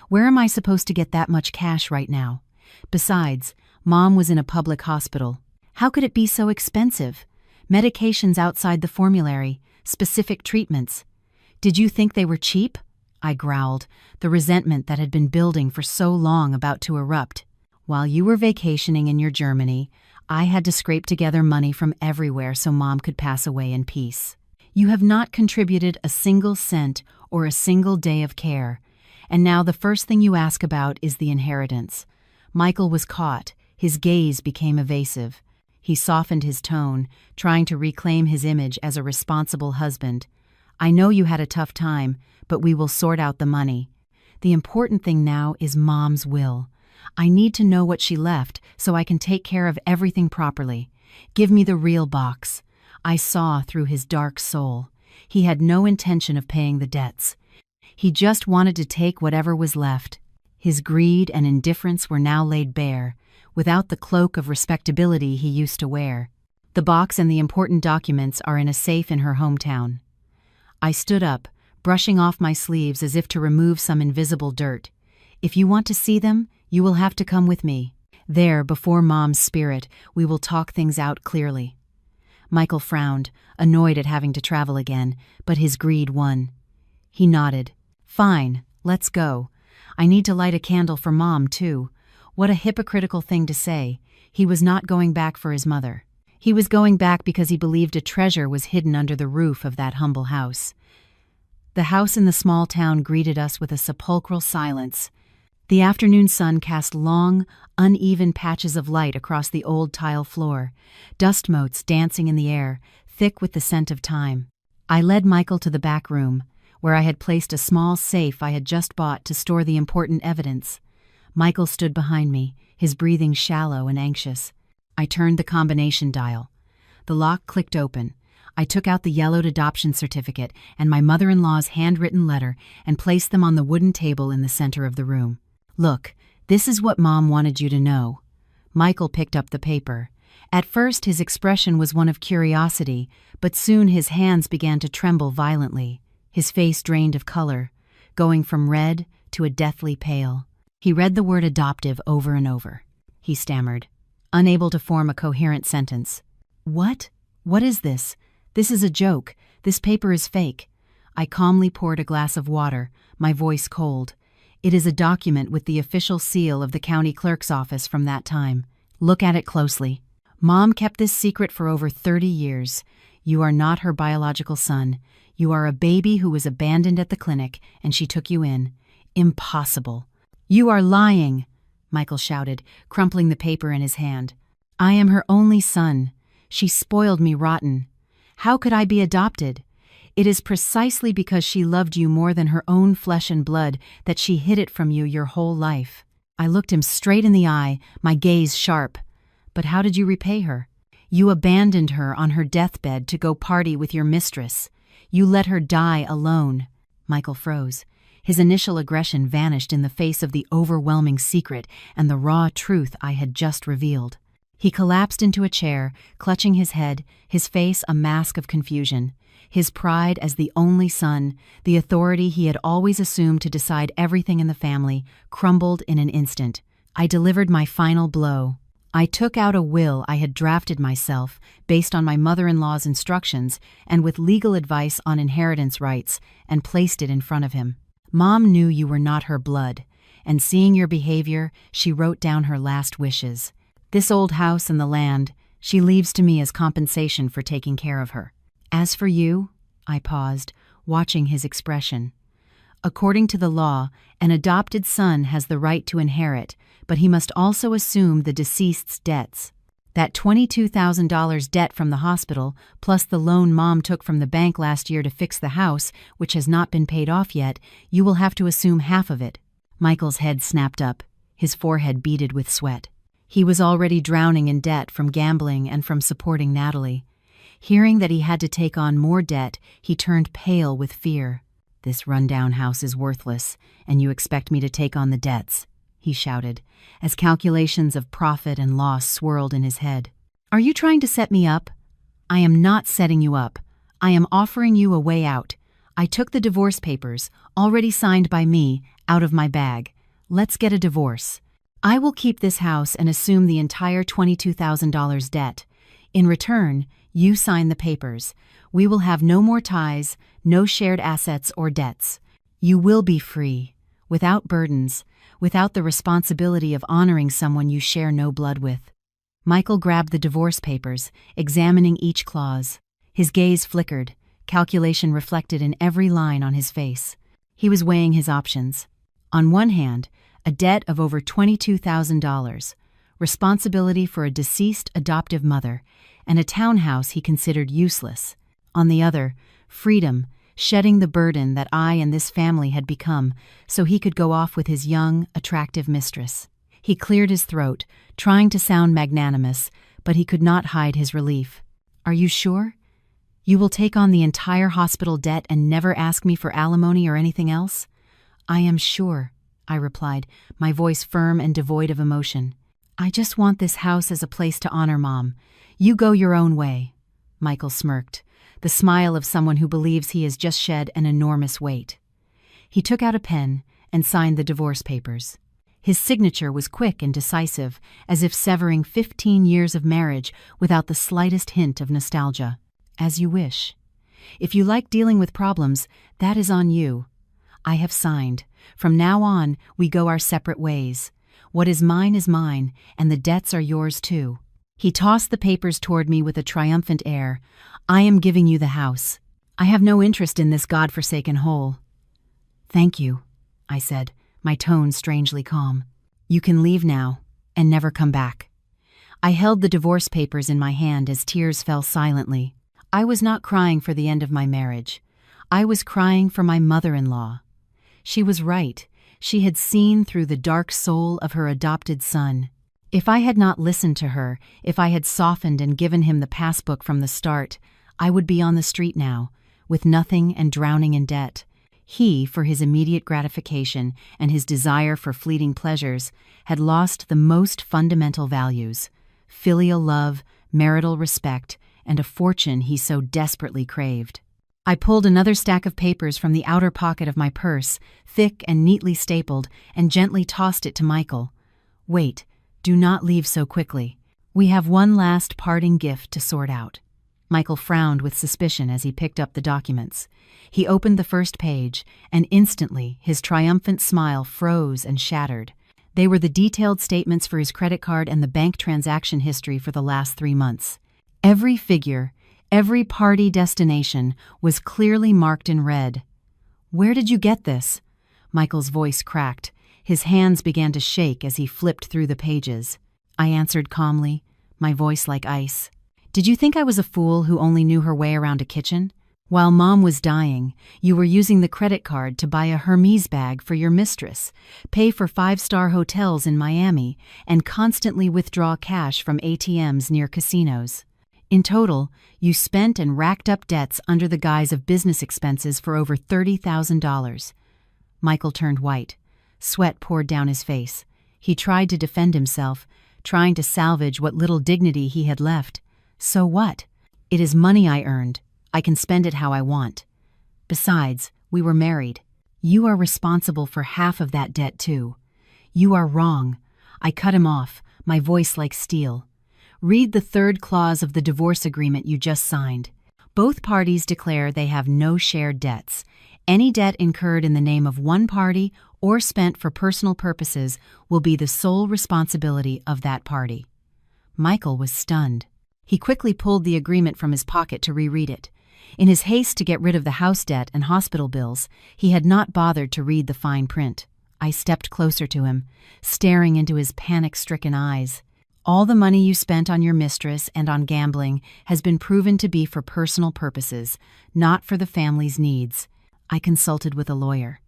Where am I supposed to get that much cash right now? Besides, Mom was in a public hospital. How could it be so expensive? Medications outside the formulary, specific treatments. Did you think they were cheap? I growled, the resentment that had been building for so long about to erupt. While you were vacationing in your Germany, I had to scrape together money from everywhere so Mom could pass away in peace. You have not contributed a single cent or a single day of care, and now the first thing you ask about is the inheritance. Michael was caught. His gaze became evasive. He softened his tone, trying to reclaim his image as a responsible husband. I know you had a tough time, but we will sort out the money. The important thing now is Mom's will. I need to know what she left so I can take care of everything properly. Give me the real box. I saw through his dark soul. He had no intention of paying the debts. He just wanted to take whatever was left. His greed and indifference were now laid bare, without the cloak of respectability he used to wear. The box and the important documents are in a safe in her hometown. I stood up, brushing off my sleeves as if to remove some invisible dirt. If you want to see them, you will have to come with me. There, before Mom's spirit, we will talk things out clearly. Michael frowned, annoyed at having to travel again, but his greed won. He nodded. Fine, let's go. I need to light a candle for Mom, too. What a hypocritical thing to say. He was not going back for his mother. He was going back because he believed a treasure was hidden under the roof of that humble house. The house in the small town greeted us with a sepulchral silence. The afternoon sun cast long, uneven patches of light across the old tile floor, dust motes dancing in the air, thick with the scent of time. I led Michael to the back room, where I had placed a small safe I had just bought to store the important evidence. Michael stood behind me, his breathing shallow and anxious. I turned the combination dial. The lock clicked open. I took out the yellowed adoption certificate and my mother-in-law's handwritten letter and placed them on the wooden table in the center of the room. Look, this is what Mom wanted you to know. Michael picked up the paper. At first his expression was one of curiosity, but soon his hands began to tremble violently. His face drained of color, going from red to a deathly pale. He read the word adoptive over and over. He stammered, unable to form a coherent sentence. What? What is this? This is a joke. This paper is fake. I calmly poured a glass of water, my voice cold. It is a document with the official seal of the county clerk's office from that time. Look at it closely. Mom kept this secret for over 30 years. You are not her biological son. You are a baby who was abandoned at the clinic, and she took you in. Impossible. You are lying, Michael shouted, crumpling the paper in his hand. I am her only son. She spoiled me rotten. How could I be adopted? It is precisely because she loved you more than her own flesh and blood that she hid it from you your whole life. I looked him straight in the eye, my gaze sharp. But how did you repay her? You abandoned her on her deathbed to go party with your mistress. You let her die alone. Michael froze. His initial aggression vanished in the face of the overwhelming secret and the raw truth I had just revealed. He collapsed into a chair, clutching his head, his face a mask of confusion. His pride as the only son, the authority he had always assumed to decide everything in the family, crumbled in an instant. I delivered my final blow. I took out a will I had drafted myself, based on my mother-in-law's instructions and with legal advice on inheritance rights, and placed it in front of him. Mom knew you were not her blood, and seeing your behavior, she wrote down her last wishes. This old house and the land, she leaves to me as compensation for taking care of her. As for you, I paused, watching his expression. According to the law, an adopted son has the right to inherit, but he must also assume the deceased's debts. That $22,000 debt from the hospital, plus the loan Mom took from the bank last year to fix the house, which has not been paid off yet, you will have to assume half of it. Michael's head snapped up, his forehead beaded with sweat. He was already drowning in debt from gambling and from supporting Natalie. Hearing that he had to take on more debt, he turned pale with fear. This rundown house is worthless, and you expect me to take on the debts, he shouted, as calculations of profit and loss swirled in his head. Are you trying to set me up? I am not setting you up. I am offering you a way out. I took the divorce papers, already signed by me, out of my bag. Let's get a divorce. I will keep this house and assume the entire $22,000 debt. In return, you sign the papers. We will have no more ties, no shared assets or debts. You will be free, without burdens, without the responsibility of honoring someone you share no blood with." Michael grabbed the divorce papers, examining each clause. His gaze flickered, calculation reflected in every line on his face. He was weighing his options. On one hand, a debt of over $22,000, responsibility for a deceased adoptive mother, and a townhouse he considered useless. On the other, freedom, shedding the burden that I and this family had become so he could go off with his young, attractive mistress. He cleared his throat, trying to sound magnanimous, but he could not hide his relief. "Are you sure? You will take on the entire hospital debt and never ask me for alimony or anything else?" "I am sure," I replied, my voice firm and devoid of emotion. "I just want this house as a place to honor Mom. You go your own way." Michael smirked, the smile of someone who believes he has just shed an enormous weight. He took out a pen and signed the divorce papers. His signature was quick and decisive, as if severing 15 years of marriage without the slightest hint of nostalgia. "As you wish. If you like dealing with problems, that is on you. I have signed. From now on, we go our separate ways. What is mine, and the debts are yours too." He tossed the papers toward me with a triumphant air. "I am giving you the house. I have no interest in this godforsaken hole." "Thank you," I said, my tone strangely calm. "You can leave now, and never come back." I held the divorce papers in my hand as tears fell silently. I was not crying for the end of my marriage. I was crying for my mother-in-law. She was right. She had seen through the dark soul of her adopted son. If I had not listened to her, if I had softened and given him the passbook from the start, I would be on the street now, with nothing and drowning in debt. He, for his immediate gratification and his desire for fleeting pleasures, had lost the most fundamental values: filial love, marital respect, and a fortune he so desperately craved. I pulled another stack of papers from the outer pocket of my purse, thick and neatly stapled, and gently tossed it to Michael. "Wait, do not leave so quickly. We have one last parting gift to sort out." Michael frowned with suspicion as he picked up the documents. He opened the first page, and instantly his triumphant smile froze and shattered. They were the detailed statements for his credit card and the bank transaction history for the last 3 months. Every figure, every party destination was clearly marked in red. "Where did you get this?" Michael's voice cracked. His hands began to shake as he flipped through the pages. I answered calmly, my voice like ice. "Did you think I was a fool who only knew her way around a kitchen? While Mom was dying, you were using the credit card to buy a Hermes bag for your mistress, pay for 5-star hotels in Miami, and constantly withdraw cash from ATMs near casinos. In total, you spent and racked up debts under the guise of business expenses for over $30,000. Michael turned white. Sweat poured down his face. He tried to defend himself, trying to salvage what little dignity he had left. "So what? It is money I earned. I can spend it how I want. Besides, we were married. You are responsible for half of that debt too." "You are wrong." I cut him off, my voice like steel. "Read the 3rd clause of the divorce agreement you just signed. Both parties declare they have no shared debts. Any debt incurred in the name of one party or spent for personal purposes will be the sole responsibility of that party." Michael was stunned. He quickly pulled the agreement from his pocket to reread it. In his haste to get rid of the house debt and hospital bills, he had not bothered to read the fine print. I stepped closer to him, staring into his panic-stricken eyes. "All the money you spent on your mistress and on gambling has been proven to be for personal purposes, not for the family's needs." I consulted with a lawyer.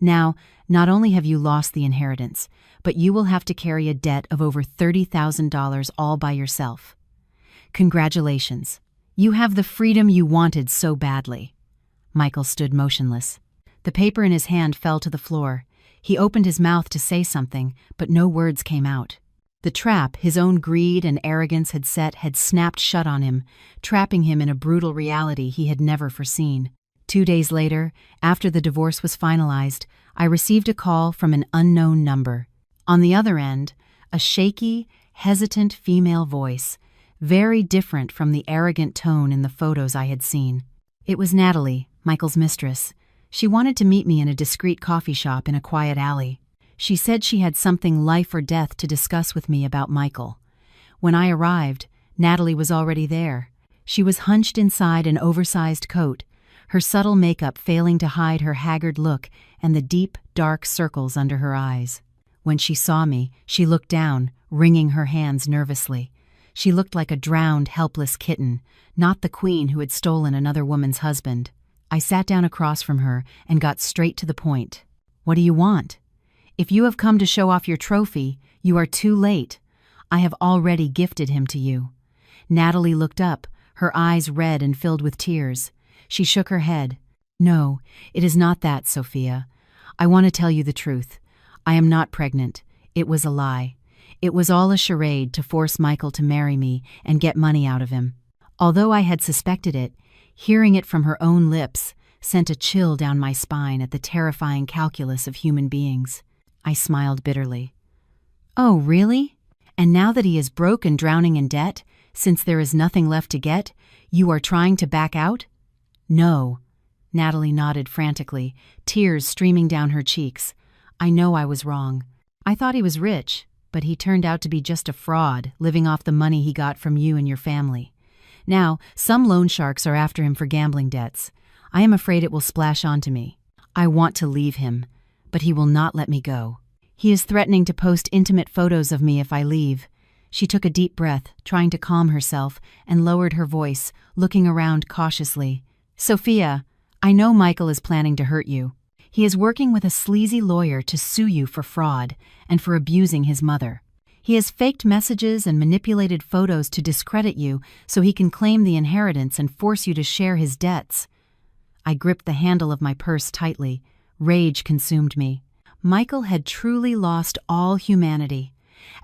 "Now, not only have you lost the inheritance, but you will have to carry a debt of over $30,000 all by yourself. Congratulations. You have the freedom you wanted so badly." Michael stood motionless. The paper in his hand fell to the floor. He opened his mouth to say something, but no words came out. The trap his own greed and arrogance had set had snapped shut on him, trapping him in a brutal reality he had never foreseen. 2 days later, after the divorce was finalized, I received a call from an unknown number. On the other end, a shaky, hesitant female voice, very different from the arrogant tone in the photos I had seen. It was Natalie, Michael's mistress. She wanted to meet me in a discreet coffee shop in a quiet alley. She said she had something life or death to discuss with me about Michael. When I arrived, Natalie was already there. She was hunched inside an oversized coat, her subtle makeup failing to hide her haggard look and the deep, dark circles under her eyes. When she saw me, she looked down, wringing her hands nervously. She looked like a drowned, helpless kitten, not the queen who had stolen another woman's husband. I sat down across from her and got straight to the point. "What do you want? If you have come to show off your trophy, you are too late. I have already gifted him to you." Natalie looked up, her eyes red and filled with tears. She shook her head. "No, it is not that, Sophia. I want to tell you the truth. I am not pregnant. It was a lie. It was all a charade to force Michael to marry me and get money out of him." Although I had suspected it, hearing it from her own lips sent a chill down my spine at the terrifying calculus of human beings. I smiled bitterly. "Oh, really? And now that he is broke and drowning in debt, since there is nothing left to get, you are trying to back out?" "No." Natalie nodded frantically, tears streaming down her cheeks. "I know I was wrong. I thought he was rich, but he turned out to be just a fraud, living off the money he got from you and your family. Now, some loan sharks are after him for gambling debts. I am afraid it will splash onto me. I want to leave him, but he will not let me go. He is threatening to post intimate photos of me if I leave." She took a deep breath, trying to calm herself, and lowered her voice, looking around cautiously. "Sophia, I know Michael is planning to hurt you. He is working with a sleazy lawyer to sue you for fraud and for abusing his mother. He has faked messages and manipulated photos to discredit you so he can claim the inheritance and force you to share his debts." I gripped the handle of my purse tightly. Rage consumed me. Michael had truly lost all humanity.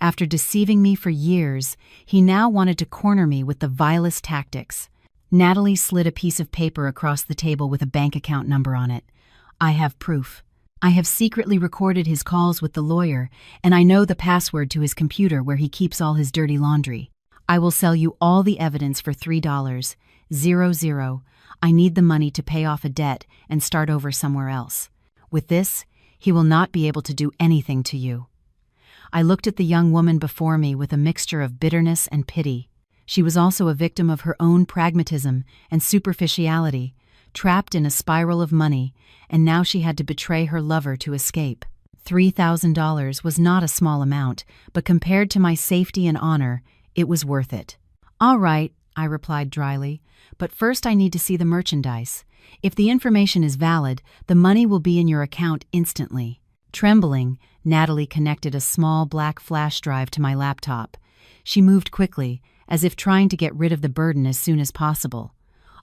After deceiving me for years, he now wanted to corner me with the vilest tactics. Natalie slid a piece of paper across the table with a bank account number on it. "I have proof. I have secretly recorded his calls with the lawyer, and I know the password to his computer where he keeps all his dirty laundry. I will sell you all the evidence for $3,000. I need the money to pay off a debt and start over somewhere else. With this, he will not be able to do anything to you." I looked at the young woman before me with a mixture of bitterness and pity. She was also a victim of her own pragmatism and superficiality, trapped in a spiral of money, and now she had to betray her lover to escape. $3,000 was not a small amount, but compared to my safety and honor, it was worth it. "All right," I replied dryly, "but first I need to see the merchandise. If the information is valid, the money will be in your account instantly." Trembling, Natalie connected a small black flash drive to my laptop. She moved quickly, as if trying to get rid of the burden as soon as possible.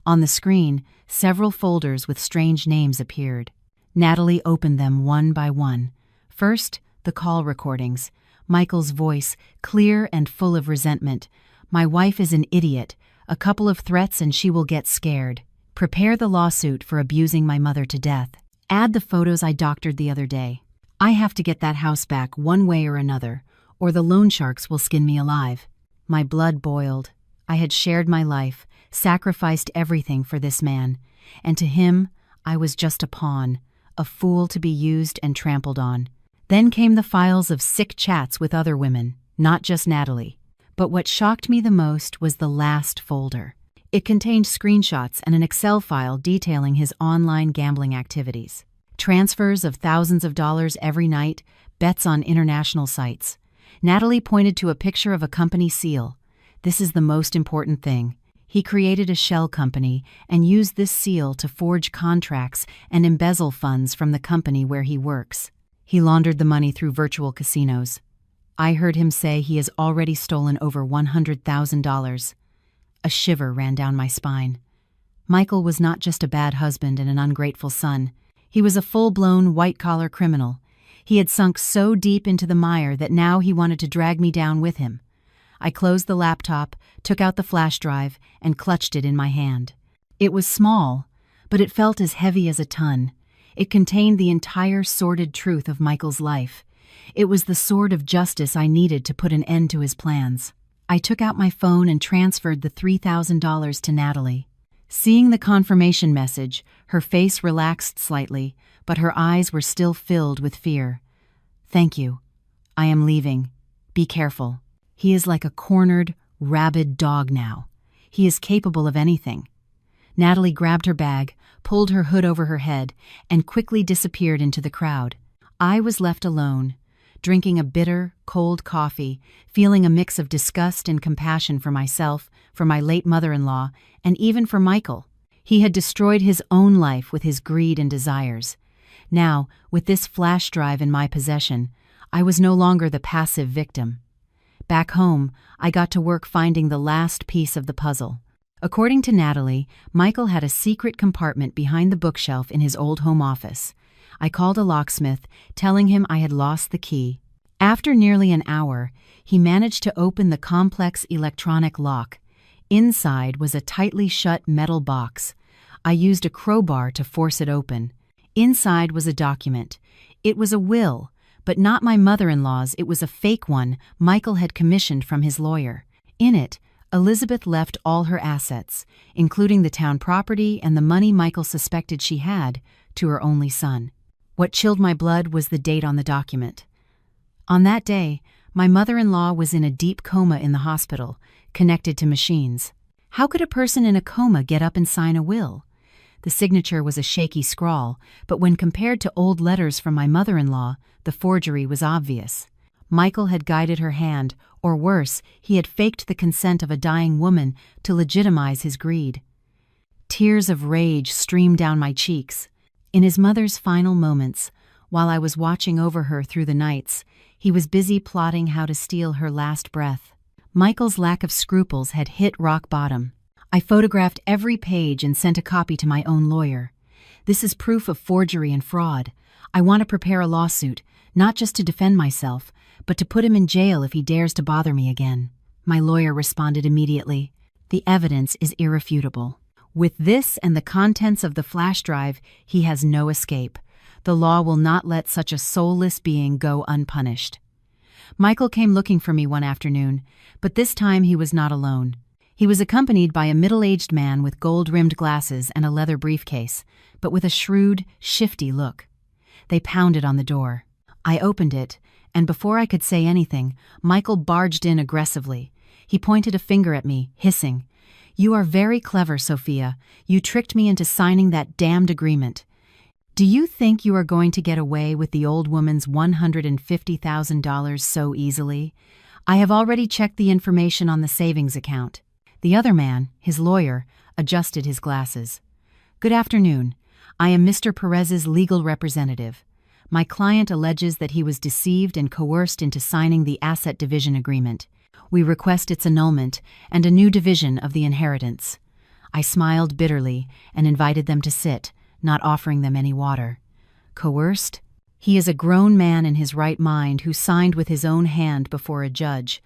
On the screen, several folders with strange names appeared. Natalie opened them one by one. First, the call recordings. Michael's voice, clear and full of resentment. "My wife is an idiot. A couple of threats and she will get scared. Prepare the lawsuit for abusing my mother to death. Add the photos I doctored the other day. I have to get that house back one way or another, or the loan sharks will skin me alive." My blood boiled. I had shared my life, sacrificed everything for this man, and to him, I was just a pawn, a fool to be used and trampled on. Then came the files of sick chats with other women, not just Natalie. But what shocked me the most was the last folder. It contained screenshots and an Excel file detailing his online gambling activities. Transfers of thousands of dollars every night, bets on international sites. Natalie pointed to a picture of a company seal. "This is the most important thing. He created a shell company and used this seal to forge contracts and embezzle funds from the company where he works. He laundered the money through virtual casinos. I heard him say he has already stolen over $100,000. A shiver ran down my spine. Michael was not just a bad husband and an ungrateful son. He was a full-blown, white-collar criminal. He had sunk so deep into the mire that now he wanted to drag me down with him. I closed the laptop, took out the flash drive, and clutched it in my hand. It was small, but it felt as heavy as a ton. It contained the entire sordid truth of Michael's life. It was the sword of justice I needed to put an end to his plans. I took out my phone and transferred the $3,000 to Natalie. Seeing the confirmation message, her face relaxed slightly, but her eyes were still filled with fear. "Thank you. I am leaving. Be careful. He is like a cornered, rabid dog now. He is capable of anything." Natalie grabbed her bag, pulled her hood over her head, and quickly disappeared into the crowd. I was left alone, drinking a bitter, cold coffee, feeling a mix of disgust and compassion for myself, for my late mother-in-law, and even for Michael. He had destroyed his own life with his greed and desires. Now, with this flash drive in my possession, I was no longer the passive victim. Back home, I got to work finding the last piece of the puzzle. According to Natalie, Michael had a secret compartment behind the bookshelf in his old home office. I called a locksmith, telling him I had lost the key. After nearly an hour, he managed to open the complex electronic lock. Inside was a tightly shut metal box. I used a crowbar to force it open. Inside was a document. It was a will, but not my mother-in-law's. It was a fake one Michael had commissioned from his lawyer. In it, Elizabeth left all her assets, including the town property and the money Michael suspected she had, to her only son. What chilled my blood was the date on the document. On that day, my mother-in-law was in a deep coma in the hospital, connected to machines. How could a person in a coma get up and sign a will? The signature was a shaky scrawl, but when compared to old letters from my mother-in-law, the forgery was obvious. Michael had guided her hand, or worse, he had faked the consent of a dying woman to legitimize his greed. Tears of rage streamed down my cheeks. In his mother's final moments, while I was watching over her through the nights, he was busy plotting how to steal her last breath. Michael's lack of scruples had hit rock bottom. I photographed every page and sent a copy to my own lawyer. "This is proof of forgery and fraud. I want to prepare a lawsuit, not just to defend myself, but to put him in jail if he dares to bother me again." My lawyer responded immediately. "The evidence is irrefutable. With this and the contents of the flash drive, he has no escape. The law will not let such a soulless being go unpunished." Michael came looking for me one afternoon, but this time he was not alone. He was accompanied by a middle-aged man with gold-rimmed glasses and a leather briefcase, but with a shrewd, shifty look. They pounded on the door. I opened it, and before I could say anything, Michael barged in aggressively. He pointed a finger at me, hissing, "You are very clever, Sophia. You tricked me into signing that damned agreement. Do you think you are going to get away with the old woman's $150,000 so easily? I have already checked the information on the savings account." The other man, his lawyer, adjusted his glasses. "Good afternoon. I am Mr. Perez's legal representative. My client alleges that he was deceived and coerced into signing the asset division agreement. We request its annulment and a new division of the inheritance." I smiled bitterly and invited them to sit, not offering them any water. Coerced? He is a grown man in his right mind who signed with his own hand before a judge.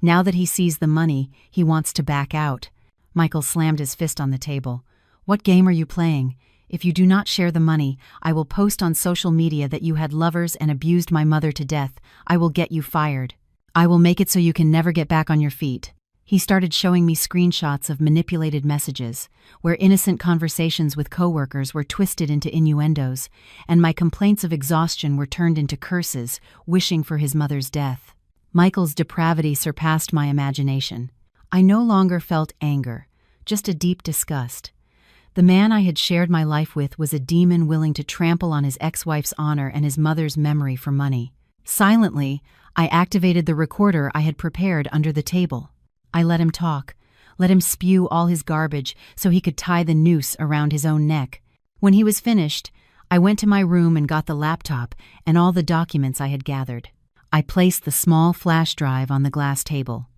Now that he sees the money, he wants to back out. Michael slammed his fist on the table. "What game are you playing? If you do not share the money, I will post on social media that you had lovers and abused my mother to death. I will get you fired. I will make it so you can never get back on your feet." He started showing me screenshots of manipulated messages, where innocent conversations with coworkers were twisted into innuendos, and my complaints of exhaustion were turned into curses, wishing for his mother's death. Michael's depravity surpassed my imagination. I no longer felt anger, just a deep disgust. The man I had shared my life with was a demon willing to trample on his ex-wife's honor and his mother's memory for money. Silently, I activated the recorder I had prepared under the table. I let him talk, let him spew all his garbage so he could tie the noose around his own neck. When he was finished, I went to my room and got the laptop and all the documents I had gathered. I placed the small flash drive on the glass table.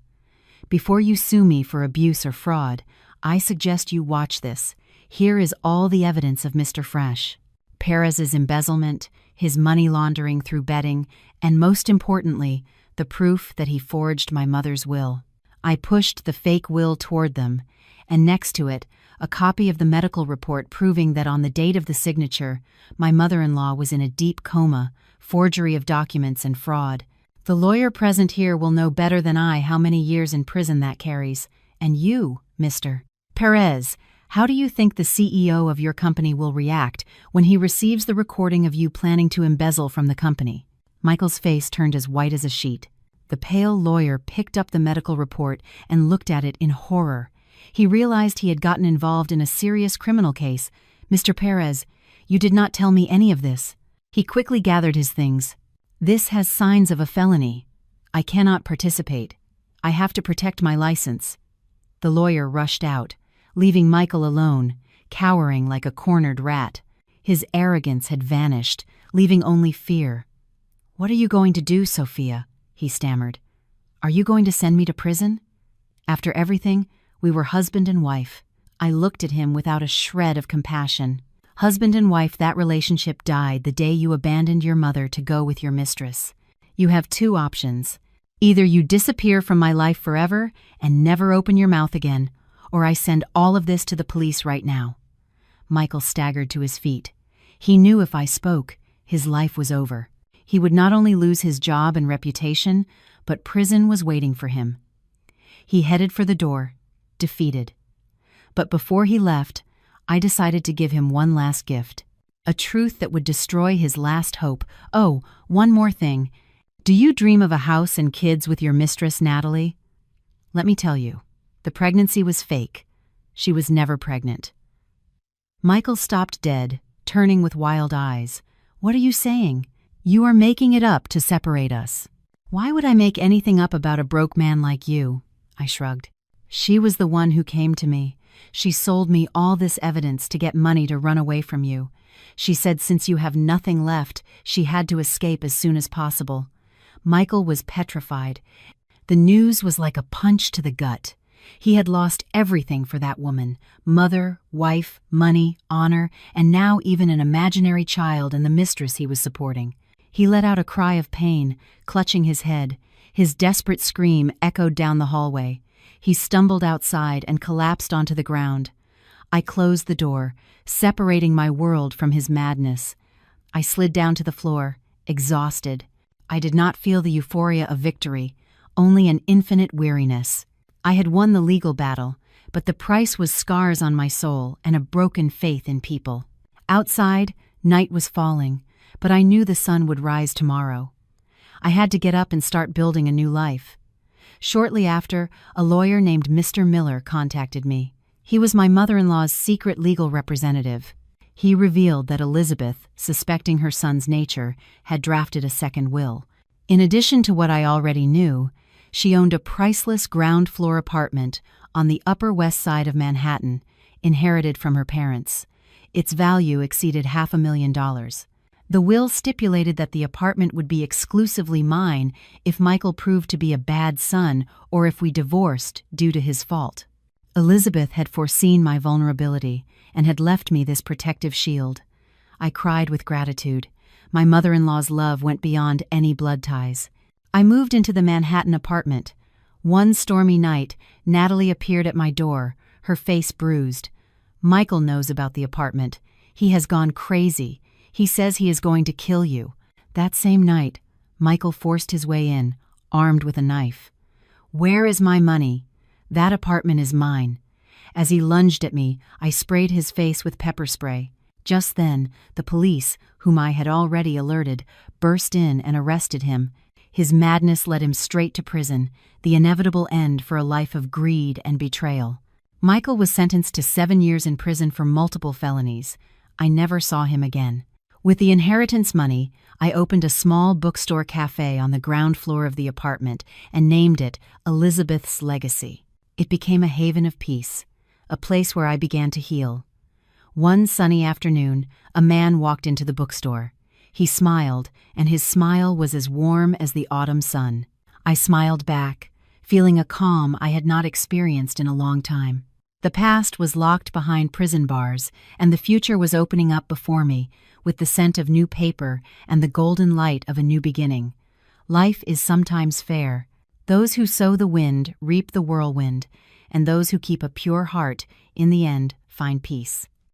"Before you sue me for abuse or fraud, I suggest you watch this. Here is all the evidence of Mr. Fresh. Perez's embezzlement, his money laundering through betting, and most importantly, the proof that he forged my mother's will." I pushed the fake will toward them, and next to it, a copy of the medical report proving that on the date of the signature, my mother-in-law was in a deep coma, forgery of documents and fraud. The lawyer present here will know better than I how many years in prison that carries. And you, Mr. Perez, how do you think the CEO of your company will react when he receives the recording of you planning to embezzle from the company? Michael's face turned as white as a sheet. The pale lawyer picked up the medical report and looked at it in horror. He realized he had gotten involved in a serious criminal case. Mr. Perez, you did not tell me any of this. He quickly gathered his things. This has signs of a felony. I cannot participate. I have to protect my license. The lawyer rushed out, leaving Michael alone, cowering like a cornered rat. His arrogance had vanished, leaving only fear. "What are you going to do, Sophia?" he stammered. "Are you going to send me to prison?" After everything, we were husband and wife. I looked at him without a shred of compassion. Husband and wife, that relationship died the day you abandoned your mother to go with your mistress. You have two options. Either you disappear from my life forever and never open your mouth again, or I send all of this to the police right now. Michael staggered to his feet. He knew if I spoke, his life was over. He would not only lose his job and reputation, but prison was waiting for him. He headed for the door, defeated. But before he left, I decided to give him one last gift, a truth that would destroy his last hope. Oh, one more thing. Do you dream of a house and kids with your mistress, Natalie? Let me tell you, the pregnancy was fake. She was never pregnant. Michael stopped dead, turning with wild eyes. What are you saying? You are making it up to separate us. Why would I make anything up about a broke man like you? I shrugged. She was the one who came to me. She sold me all this evidence to get money to run away from you. She said since you have nothing left, she had to escape as soon as possible. Michael was petrified. The news was like a punch to the gut. He had lost everything for that woman: mother, wife, money, honor, and now even an imaginary child and the mistress he was supporting. He let out a cry of pain, clutching his head. His desperate scream echoed down the hallway. He stumbled outside and collapsed onto the ground. I closed the door, separating my world from his madness. I slid down to the floor, exhausted. I did not feel the euphoria of victory, only an infinite weariness. I had won the legal battle, but the price was scars on my soul and a broken faith in people. Outside, night was falling, but I knew the sun would rise tomorrow. I had to get up and start building a new life. Shortly after, a lawyer named Mr. Miller contacted me. He was my mother-in-law's secret legal representative. He revealed that Elizabeth, suspecting her son's nature, had drafted a second will. In addition to what I already knew, she owned a priceless ground-floor apartment on the Upper West Side of Manhattan, inherited from her parents. Its value exceeded $500,000. The will stipulated that the apartment would be exclusively mine if Michael proved to be a bad son or if we divorced due to his fault. Elizabeth had foreseen my vulnerability and had left me this protective shield. I cried with gratitude. My mother-in-law's love went beyond any blood ties. I moved into the Manhattan apartment. One stormy night, Natalie appeared at my door, her face bruised. "Michael knows about the apartment. He has gone crazy. He says he is going to kill you." That same night, Michael forced his way in, armed with a knife. "Where is my money? That apartment is mine." As he lunged at me, I sprayed his face with pepper spray. Just then, the police, whom I had already alerted, burst in and arrested him. His madness led him straight to prison, the inevitable end for a life of greed and betrayal. Michael was sentenced to 7 years in prison for multiple felonies. I never saw him again. With the inheritance money, I opened a small bookstore cafe on the ground floor of the apartment and named it Elizabeth's Legacy. It became a haven of peace, a place where I began to heal. One sunny afternoon, a man walked into the bookstore. He smiled, and his smile was as warm as the autumn sun. I smiled back, feeling a calm I had not experienced in a long time. The past was locked behind prison bars, and the future was opening up before me, with the scent of new paper and the golden light of a new beginning. Life is sometimes fair. Those who sow the wind reap the whirlwind, and those who keep a pure heart, in the end, find peace.